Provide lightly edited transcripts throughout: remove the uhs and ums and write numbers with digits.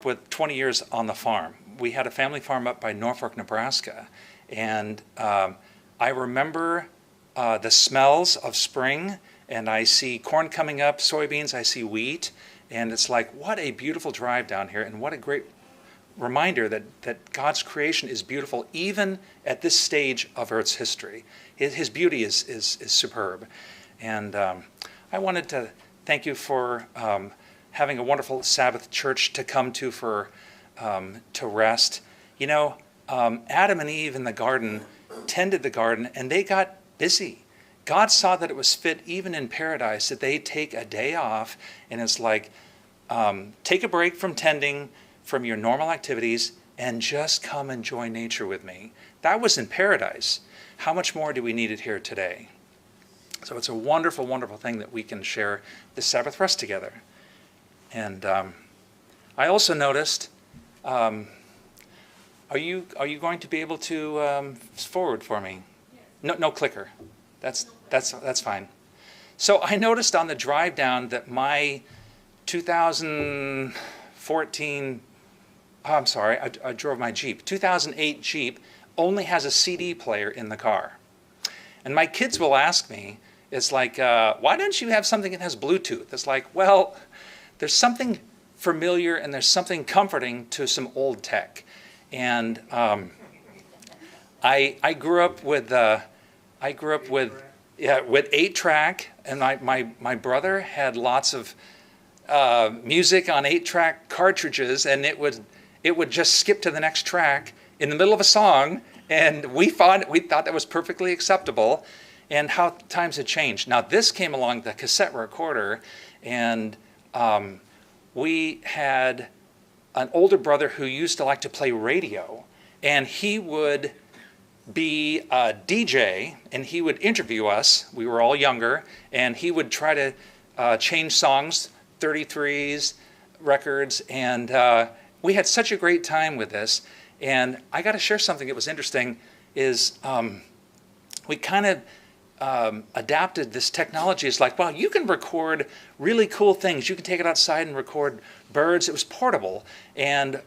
with 20 years on the farm. We had a family farm up by Norfolk, Nebraska, and I remember the smells of spring, and I see corn coming up, soybeans, I see wheat, and it's like, what a beautiful drive down here, and what a great reminder that God's creation is beautiful even at this stage of Earth's history. His beauty is superb. And I wanted to thank you for having a wonderful Sabbath church to come to for to rest. You know, Adam and Eve in the garden tended the garden, and they got busy. God saw that it was fit, even in paradise, that they take a day off, and it's like, take a break from tending, from your normal activities, and just come enjoy nature with me. That was in paradise. How much more do we need it here today? So it's a wonderful, wonderful thing that we can share the Sabbath rest together. And I also noticed, are you going to be able to forward for me? No clicker. That's fine. So I noticed on the drive down that my 2014, I'm sorry, I drove my Jeep. 2008 Jeep only has a CD player in the car. And my kids will ask me, it's like, why don't you have something that has Bluetooth? It's like, well, there's something familiar and there's something comforting to some old tech. And I grew up with 8-track, and my brother had lots of music on 8-track cartridges, and it would just skip to the next track in the middle of a song, and we thought that was perfectly acceptable. And how times had changed. Now this came along, the cassette recorder, and we had an older brother who used to like to play radio, and he would be a DJ, and he would interview us. We were all younger, and he would try to change songs, 33s, records, and we had such a great time with this. And I got to share something that was interesting, is we kind of adapted this technology. It's like, wow, you can record really cool things. You can take it outside and record birds. It was portable. And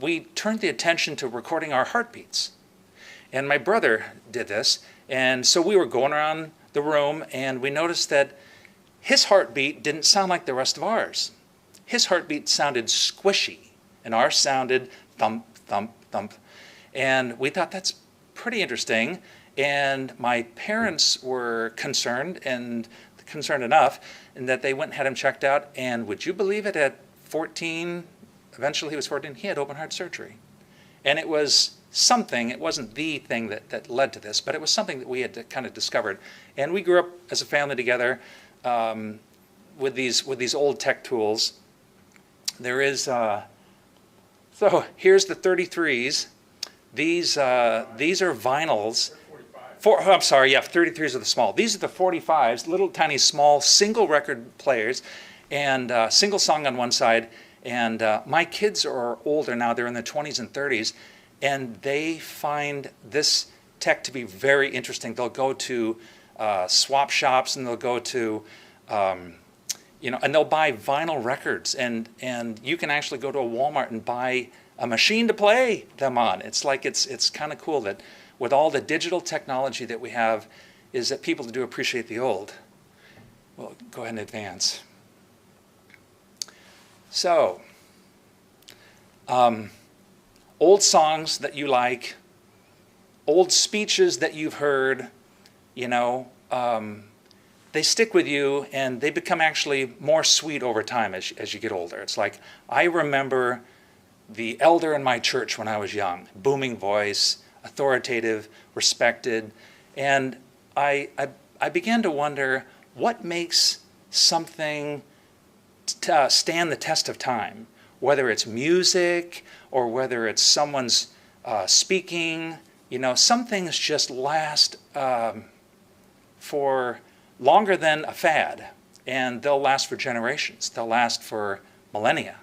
we turned the attention to recording our heartbeats. And my brother did this. And so we were going around the room, and we noticed that his heartbeat didn't sound like the rest of ours. His heartbeat sounded squishy, and ours sounded thump, thump, thump. And we thought that's pretty interesting. And my parents were concerned enough, and that they went and had him checked out. And would you believe it, at 14, eventually he was 14, he had open heart surgery. And it was something, it wasn't the thing that led to this, but it was something that we had kind of discovered. And we grew up as a family together with these old tech tools. There is, so here's the 33s. These are vinyls. 33s are the small. These are the 45s, little tiny small single record players, and single song on one side. And my kids are older now, they're in their 20s and 30s, and they find this tech to be very interesting. They'll go to swap shops, and they'll go to, and they'll buy vinyl records, and you can actually go to a Walmart and buy a machine to play them on. It's like, it's kind of cool that with all the digital technology that we have, is that people do appreciate the old. Well, go ahead and advance. So, old songs that you like, old speeches that you've heard, they stick with you, and they become actually more sweet over time as you get older. It's like, I remember the elder in my church when I was young, booming voice, authoritative, respected, and I began to wonder, what makes something stand the test of time? Whether it's music or whether it's someone's speaking, some things just last for longer than a fad, and they'll last for generations. They'll last for millennia.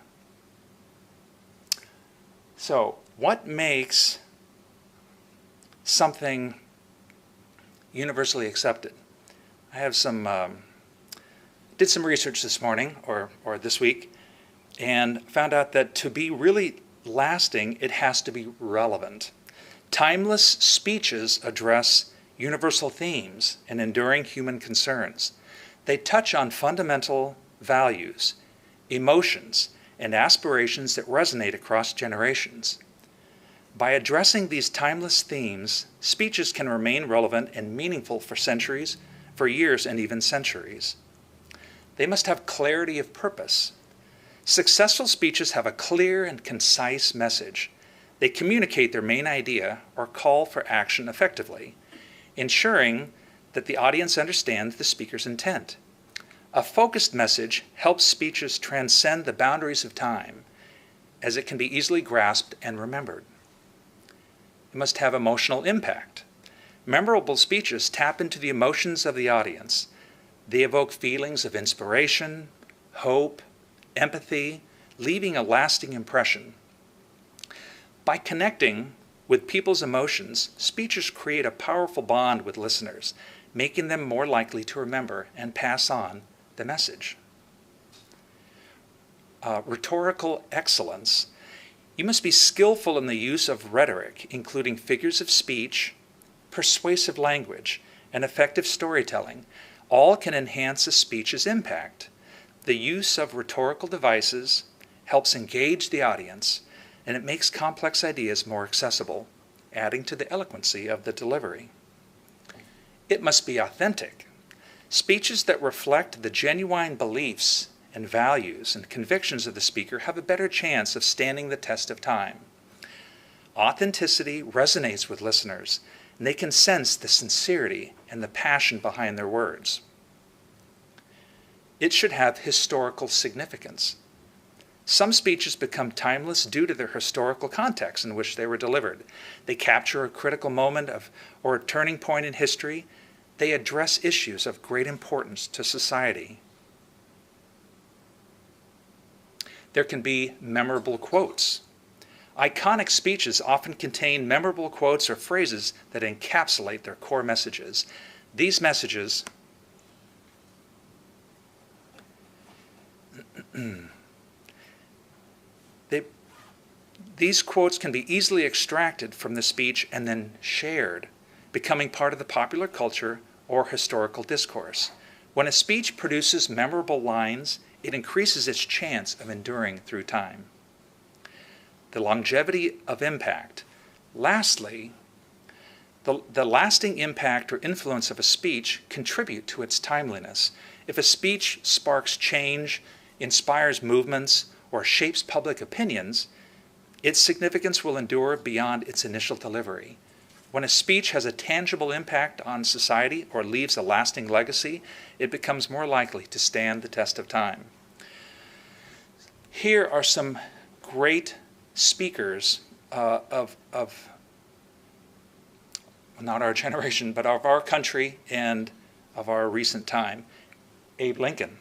So, what makes something universally accepted? I have did some research this morning or this week, and found out that to be really lasting, it has to be relevant. Timeless speeches address universal themes and enduring human concerns. They touch on fundamental values, emotions, and aspirations that resonate across generations. By addressing these timeless themes, speeches can remain relevant and meaningful for centuries, for years, and even centuries. They must have clarity of purpose. Successful speeches have a clear and concise message. They communicate their main idea or call for action effectively, ensuring that the audience understands the speaker's intent. A focused message helps speeches transcend the boundaries of time, as it can be easily grasped and remembered. It must have emotional impact. Memorable speeches tap into the emotions of the audience. They evoke feelings of inspiration, hope, empathy, leaving a lasting impression. By connecting with people's emotions, speeches create a powerful bond with listeners, making them more likely to remember and pass on the message. Rhetorical excellence. You must be skillful in the use of rhetoric, including figures of speech, persuasive language, and effective storytelling. All can enhance a speech's impact. The use of rhetorical devices helps engage the audience, and it makes complex ideas more accessible, adding to the eloquency of the delivery. It must be authentic. Speeches that reflect the genuine beliefs and values and convictions of the speaker have a better chance of standing the test of time. Authenticity resonates with listeners, and they can sense the sincerity and the passion behind their words. It should have historical significance. Some speeches become timeless due to their historical context in which they were delivered. They capture a critical moment or a turning point in history. They address issues of great importance to society. There can be memorable quotes. Iconic speeches often contain memorable quotes or phrases that encapsulate their core messages. These messages these quotes can be easily extracted from the speech and then shared, becoming part of the popular culture or historical discourse. When a speech produces memorable lines, it increases its chance of enduring through time. The longevity of impact. Lastly, the lasting impact or influence of a speech contribute to its timeliness. If a speech sparks change, inspires movements, or shapes public opinions, its significance will endure beyond its initial delivery. When a speech has a tangible impact on society or leaves a lasting legacy, it becomes more likely to stand the test of time. Here are some great speakers of not our generation, but of our country and of our recent time. Abe Lincoln.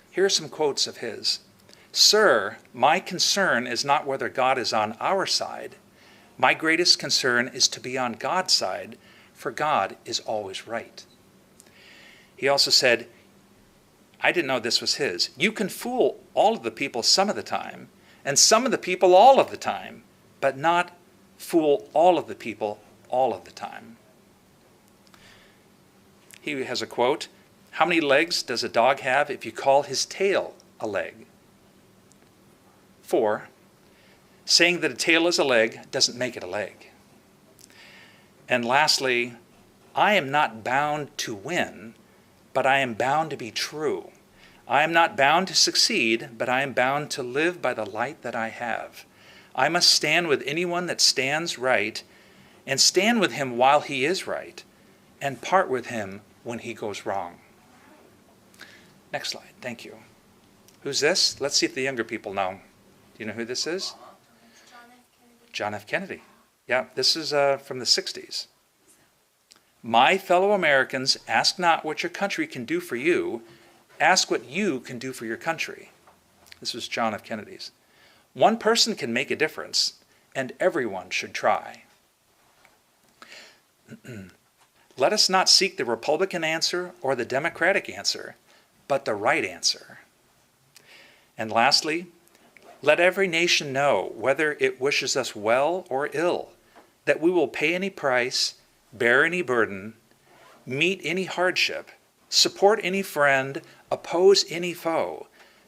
Here are some quotes of his. "Sir, my concern is not whether God is on our side. My greatest concern is to be on God's side, for God is always right." He also said, I didn't know this was his, "You can fool all of the people some of the time, and some of the people all of the time, but not fool all of the people all of the time." He has a quote, "How many legs does a dog have if you call his tail a leg?" 4, saying that a tail is a leg doesn't make it a leg. And lastly, "I am not bound to win, but I am bound to be true. I am not bound to succeed, but I am bound to live by the light that I have. I must stand with anyone that stands right, and stand with him while he is right, and part with him when he goes wrong." Next slide, thank you. Who's this? Let's see if the younger people know. Do you know who this is? John F. Kennedy. Yeah, this is from the 60s. "My fellow Americans, ask not what your country can do for you, ask what you can do for your country." This was John F. Kennedy's. "One person can make a difference, and everyone should try." "Let us not seek the Republican answer or the Democratic answer, but the right answer." And lastly, let every nation know, whether it wishes us well or ill, that we will pay any price, bear any burden, meet any hardship, support any friend, oppose any foe,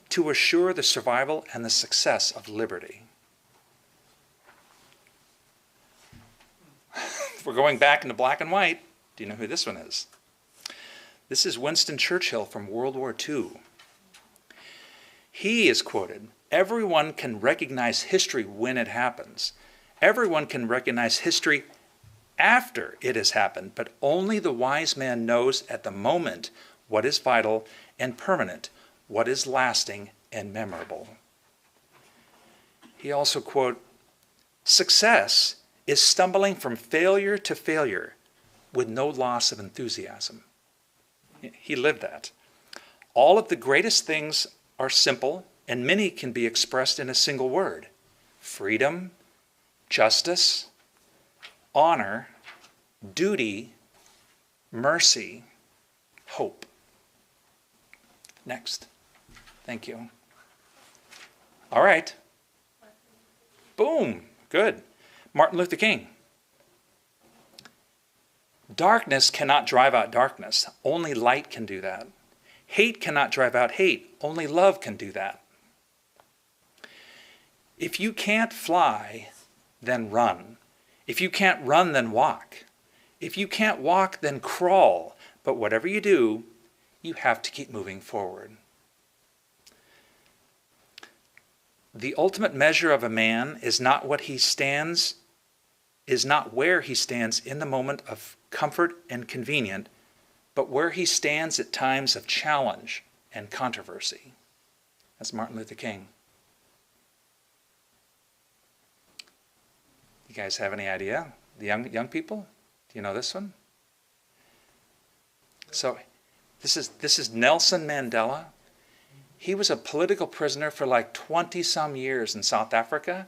to assure the survival and the success of liberty. We're going back into black and white. Do you know who this one is? This is Winston Churchill from World War II. He is quoted, "Everyone can recognize history when it happens. Everyone can recognize history after it has happened, but only the wise man knows at the moment what is vital and permanent, what is lasting and memorable." He also quote, "Success is stumbling from failure to failure with no loss of enthusiasm." He lived that. All of the greatest things are simple, and many can be expressed in a single word: freedom, justice, honor, duty, mercy, hope. Next. Thank you. All right. Boom. Good. Martin Luther King. "Darkness cannot drive out darkness. Only light can do that. Hate cannot drive out hate. Only love can do that. If you can't fly, then run. If you can't run, then walk. If you can't walk, then crawl. But whatever you do, you have to keep moving forward." The ultimate measure of a man is not where he stands in the moment of comfort and convenient, but where he stands at times of challenge and controversy. That's Martin Luther King. You guys have any idea? The young people? Do you know this one? So this is Nelson Mandela. He was a political prisoner for like 20-some years in South Africa.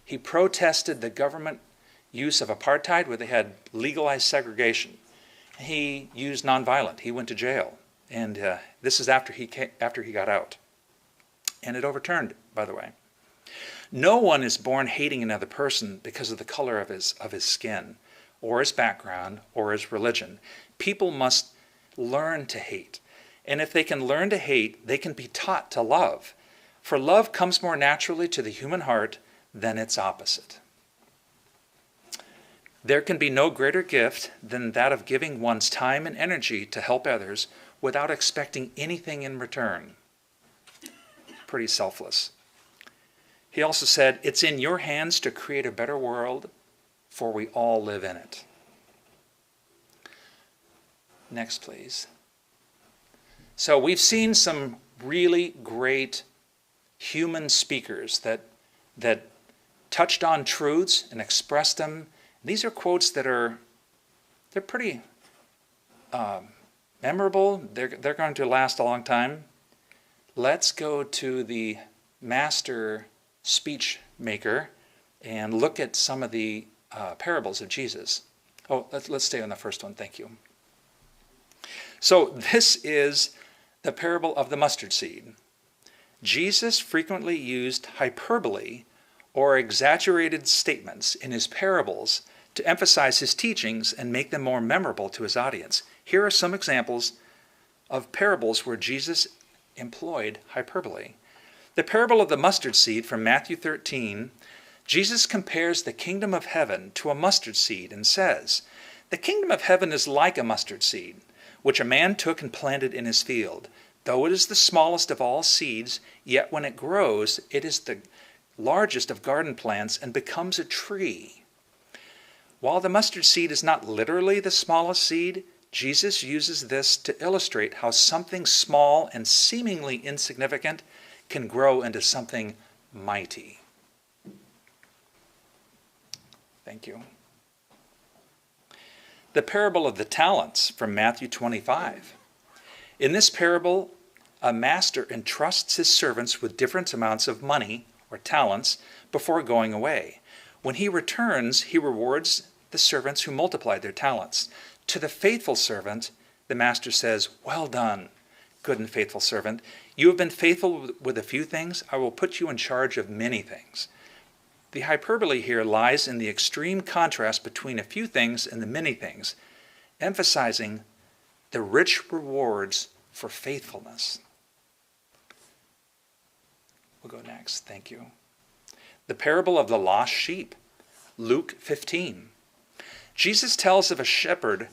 He protested the government use of apartheid, where they had legalized segregation. He used nonviolent. He went to jail, and this is after he got out. And it overturned, by the way. No one is born hating another person because of the color of his skin, or his background, or his religion. People must learn to hate. And if they can learn to hate, they can be taught to love. For love comes more naturally to the human heart than its opposite. There can be no greater gift than that of giving one's time and energy to help others without expecting anything in return. Pretty selfless. He also said, "It's in your hands to create a better world, for we all live in it." Next, please. So we've seen some really great human speakers that touched on truths and expressed them. These are quotes that they're pretty memorable. They're going to last a long time. Let's go to the master speech maker and look at some of the parables of Jesus. Oh, let's stay on the first one. Thank you. So this is the parable of the mustard seed. Jesus frequently used hyperbole or exaggerated statements in his parables to emphasize his teachings and make them more memorable to his audience. Here are some examples of parables where Jesus employed hyperbole. The parable of the mustard seed from Matthew 13, Jesus compares the kingdom of heaven to a mustard seed and says, "The kingdom of heaven is like a mustard seed, which a man took and planted in his field. Though it is the smallest of all seeds, yet when it grows, it is the largest of garden plants and becomes a tree." While the mustard seed is not literally the smallest seed, Jesus uses this to illustrate how something small and seemingly insignificant can grow into something mighty. Thank you. The parable of the talents from Matthew 25. In this parable, a master entrusts his servants with different amounts of money or talents before going away. When he returns, he rewards the servants who multiplied their talents. To the faithful servant, the master says, "Well done, good and faithful servant. You have been faithful with a few things. I will put you in charge of many things. The hyperbole here lies in the extreme contrast between a few things and the many things, emphasizing the rich rewards for faithfulness. We'll go next. Thank you. The parable of the lost sheep, Luke 15. Jesus tells of a shepherd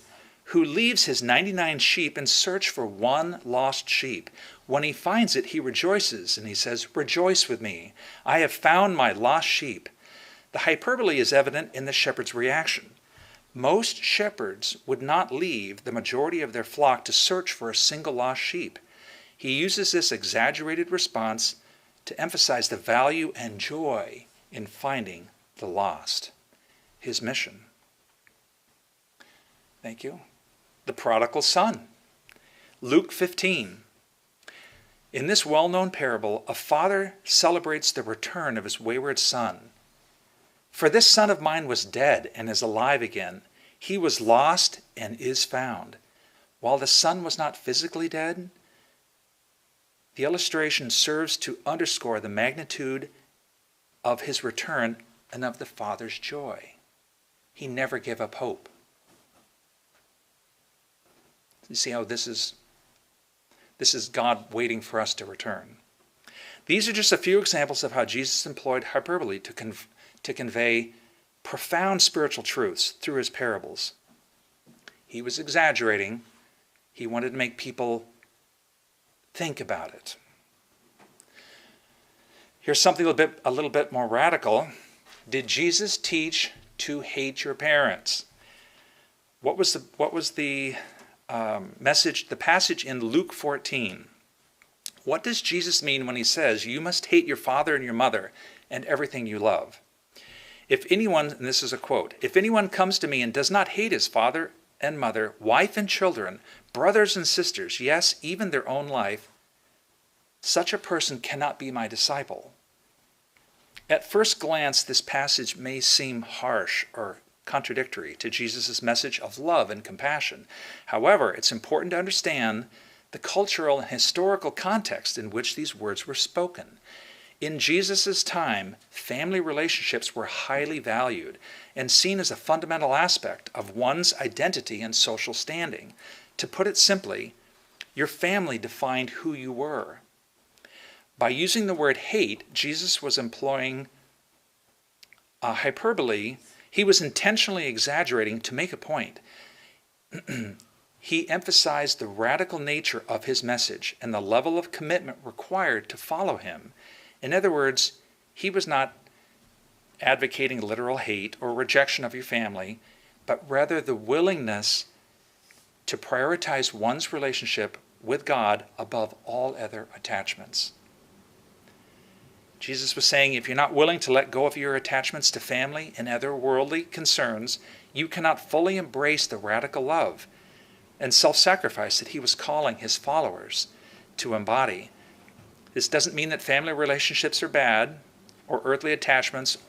who leaves his 99 sheep in search for one lost sheep. When he finds it, he rejoices, and he says, "Rejoice with me. I have found my lost sheep." The hyperbole is evident in the shepherd's reaction. Most shepherds would not leave the majority of their flock to search for a single lost sheep. He uses this exaggerated response to emphasize the value and joy in finding the lost. His mission. Thank you. The prodigal son. Luke 15. In this well-known parable, a father celebrates the return of his wayward son. "For this son of mine was dead and is alive again. He was lost and is found." While the son was not physically dead, the illustration serves to underscore the magnitude of his return and of the father's joy. He never gave up hope. You see how this is God waiting for us to return. These are just a few examples of how Jesus employed hyperbole to convey profound spiritual truths through his parables. He was exaggerating. He wanted to make people think about it. Here's something a little bit more radical. Did Jesus teach to hate your parents? What was the message, the passage in Luke 14? What does Jesus mean when he says, "You must hate your father and your mother and everything you love"? If anyone, and this is a quote, "If anyone comes to me and does not hate his father and mother, wife and children, brothers and sisters, yes, even their own life, such a person cannot be my disciple." At first glance, this passage may seem harsh or contradictory to Jesus' message of love and compassion. However, it's important to understand the cultural and historical context in which these words were spoken. In Jesus' time, family relationships were highly valued and seen as a fundamental aspect of one's identity and social standing. To put it simply, your family defined who you were. By using the word hate, Jesus was employing a hyperbole. He was intentionally exaggerating to make a point. He emphasized the radical nature of his message and the level of commitment required to follow him. In other words, he was not advocating literal hate or rejection of your family, but rather the willingness to prioritize one's relationship with God above all other attachments. Jesus was saying, if you're not willing to let go of your attachments to family and other worldly concerns, you cannot fully embrace the radical love and self-sacrifice that he was calling his followers to embody. This doesn't mean that family relationships are bad or earthly attachments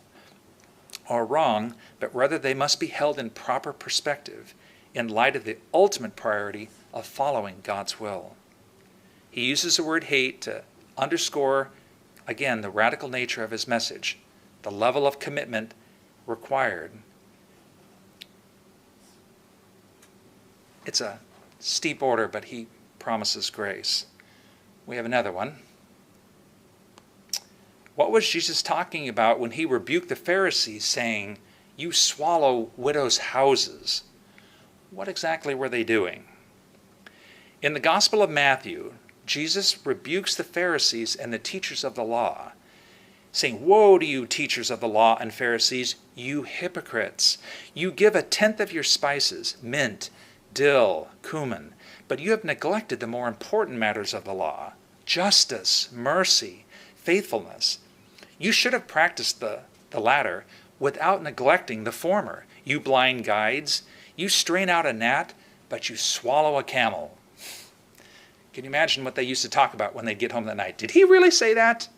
are wrong, but rather they must be held in proper perspective in light of the ultimate priority of following God's will. He uses the word hate to underscore, again, the radical nature of his message, the level of commitment required. It's a steep order, but he promises grace. We have another one. What was Jesus talking about when he rebuked the Pharisees, saying, "You swallow widows' houses"? What exactly were they doing? In the Gospel of Matthew, Jesus rebukes the Pharisees and the teachers of the law, saying, "Woe to you, teachers of the law and Pharisees, you hypocrites! You give 1/10 of your spices, mint, dill, cumin, but you have neglected the more important matters of the law, justice, mercy, faithfulness. You should have practiced the latter without neglecting the former. You blind guides, you strain out a gnat, but you swallow a camel." Can you imagine what they used to talk about when they'd get home that night? Did he really say that?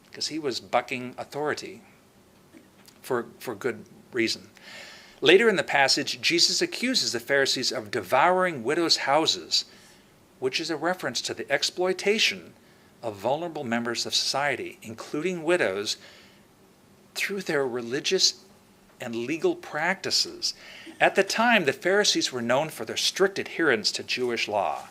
Because he was bucking authority for good reason. Later in the passage, Jesus accuses the Pharisees of devouring widows' houses which is a reference to the exploitation of vulnerable members of society, including widows, through their religious and legal practices. At the time, the Pharisees were known for their strict adherence to Jewish law.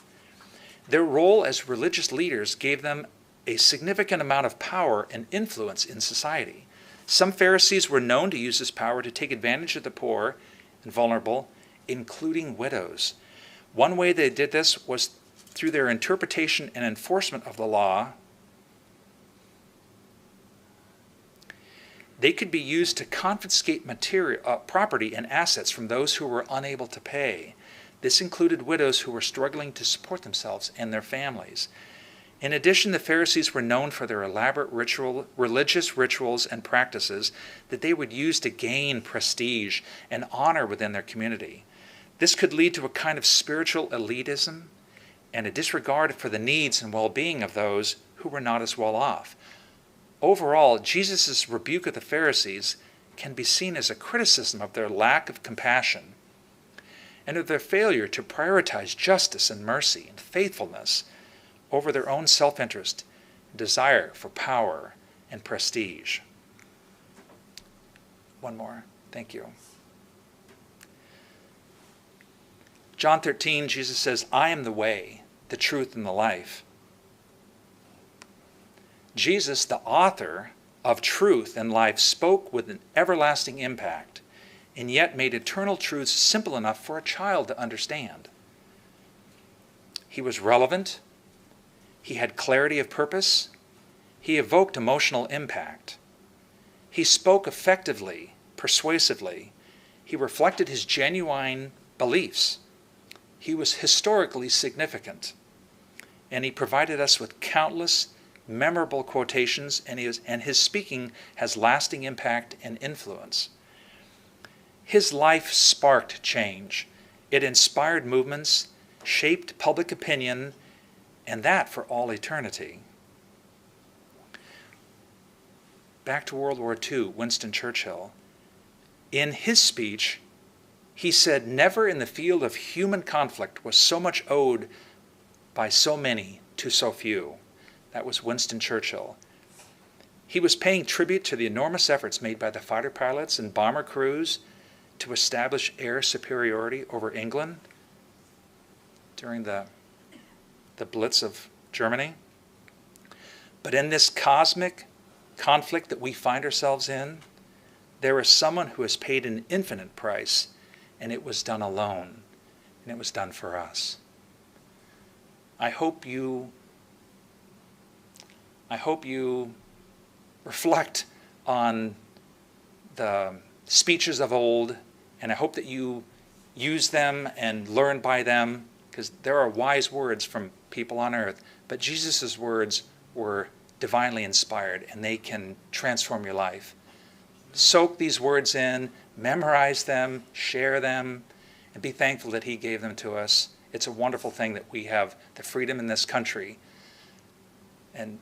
Their role as religious leaders gave them a significant amount of power and influence in society. Some Pharisees were known to use this power to take advantage of the poor and vulnerable, including widows. One way they did this was through their interpretation and enforcement of the law. They could be used to confiscate property and assets from those who were unable to pay. This included widows who were struggling to support themselves and their families. In addition, the Pharisees were known for their elaborate religious rituals and practices that they would use to gain prestige and honor within their community. This could lead to a kind of spiritual elitism and a disregard for the needs and well-being of those who were not as well off. Overall, Jesus' rebuke of the Pharisees can be seen as a criticism of their lack of compassion and of their failure to prioritize justice and mercy and faithfulness over their own self-interest and desire for power and prestige. One more. Thank you. John 13, Jesus says, "I am the way, the truth, and the life." Jesus, the author of truth and life, spoke with an everlasting impact and yet made eternal truths simple enough for a child to understand. He was relevant. He had clarity of purpose. He evoked emotional impact. He spoke effectively, persuasively. He reflected his genuine beliefs. He was historically significant. And he provided us with countless memorable quotations, and his speaking has lasting impact and influence. His life sparked change. It inspired movements, shaped public opinion, and that for all eternity. Back to World War II, Winston Churchill. In his speech, he said, "Never in the field of human conflict was so much owed by so many to so few." That was Winston Churchill. He was paying tribute to the enormous efforts made by the fighter pilots and bomber crews to establish air superiority over England during the Blitz of Germany. But in this cosmic conflict that we find ourselves in, there is someone who has paid an infinite price, and it was done alone, and it was done for us. I hope you reflect on the speeches of old, and I hope that you use them and learn by them, because there are wise words from people on earth, but Jesus' words were divinely inspired, and they can transform your life. Soak these words in, memorize them, share them, and be thankful that he gave them to us. It's a wonderful thing that we have the freedom in this country, and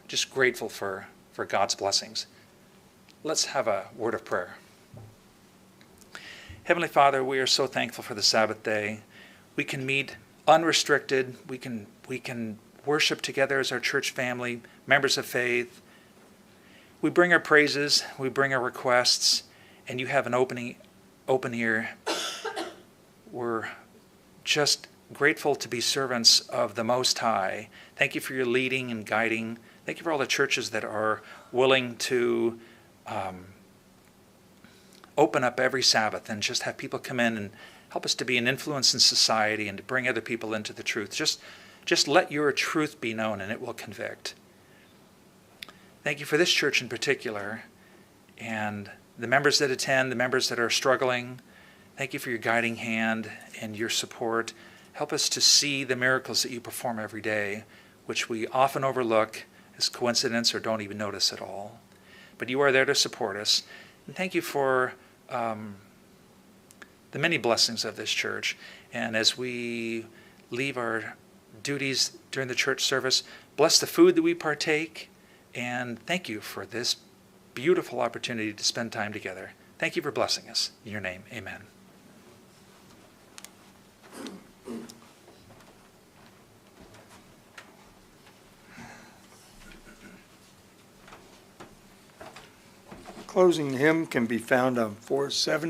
just grateful for God's blessings. Let's have a word of prayer. Heavenly Father, we are so thankful for the Sabbath day. We can meet unrestricted. We can worship together as our church family, members of faith. We bring our praises, we bring our requests, and you have an open ear. We're just grateful to be servants of the Most High. Thank you for your leading and guiding. Thank you for all the churches that are willing to open up every Sabbath and just have people come in and help us to be an influence in society and to bring other people into the truth. Just let your truth be known, and it will convict. Thank you for this church in particular, and the members that attend, the members that are struggling. Thank you for your guiding hand and your support. Help us to see the miracles that you perform every day, which we often overlook as coincidence or don't even notice at all. But you are there to support us. And thank you for the many blessings of this church. And as we leave our duties during the church service, bless the food that we partake, and thank you for this beautiful opportunity to spend time together. Thank you for blessing us. In your name, amen. closing hymn can be found on 470.